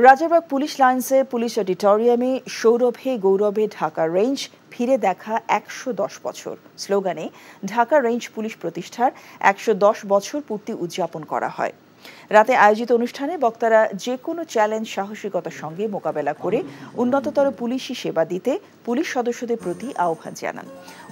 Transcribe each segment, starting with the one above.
Rajarbagh police লাইন্সে police অডিটোরিয়ামে সৌরভে গৌরবে Dhaka range ফিরে দেখা ১১০ বছর স্লোগানে ঢাকা রেঞ্জ পুলিশ প্রতিষ্ঠার ১১০ বছর পূর্তি উদযাপন করা হয়। রাতে আয়োজিত অনুষ্ঠানে বক্তারা যে কোনো চ্যালেঞ্জ সাহসিকতার সঙ্গে মোকাবেলা করে উন্নততর পুলিশি সেবা দিতে পুলিশ সদস্যদের প্রতি আহ্বান জানান।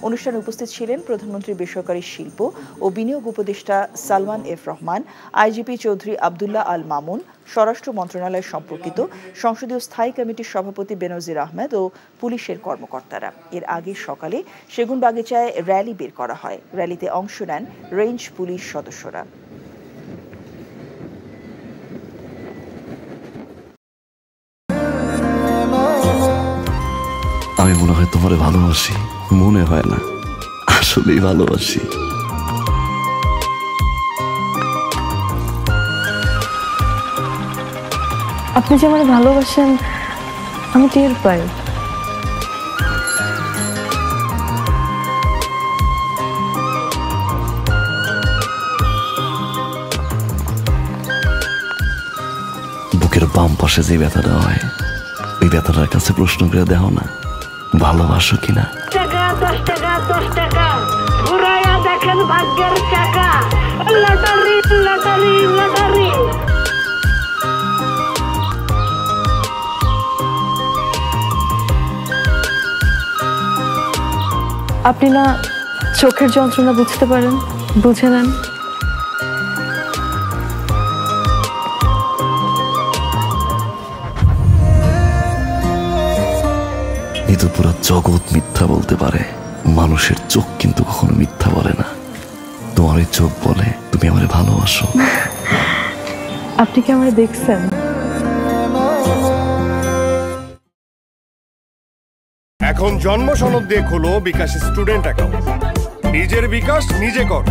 অনুষ্ঠানে উপস্থিত ছিলেন প্রধানমন্ত্রী বেসরকারি শিল্প ও বিনিয়োগ উপদেষ্টা সালমান এফ রহমান, আইজিপি চৌধুরী আবদুল্লাহ আল মামুন, স্বরাষ্ট্র মন্ত্রণালয় সম্পর্কিত সংসদীয় স্থায়ী কমিটির সভাপতি বেনজির আহমেদ ও পুলিশের কর্মকর্তারা। এর আগে সকালে সেগুনবাগিচায় র্যালি বের করা হয়। র্যালিতে অংশ নেন রেঞ্জ পুলিশ সদস্যরা। আমি মনে হয় তোমারে ভালোবাসি, মনে হয় না, আসলেই ভালোবাসি। আপনি যে আমাকে ভালোবাসেন আমি টের পাই। বুকের বাম পাশে যে ব্যথাটা হয়, ওই ব্যথাটার কাছে প্রশ্ন করে দেখো না, ভালোবাসো কিনা। টাকা 10 টাকা 10 টাকা ঘুরাইয়া দেখেন ভাগ্যের চাকা। Lottery lottery lottery. আপনি না চোখের যন্ত্রণা বুঝতে পারেন, বুঝে নেন। কিন্তু পুরো জগৎ মিথ্যা বলতে পারে, মানুষের চোখ কিন্তু কখনো মিথ্যা বলে না। তোমার ওই চোখ বলে তুমি আমারে ভালোবাসো। আপনি কি আমারে দেখছেন? এখন জন্ম সনদ দিয়ে খোলো বিকাশ স্টুডেন্ট অ্যাকাউন্ট। নিজের বিকাশ নিজে কর।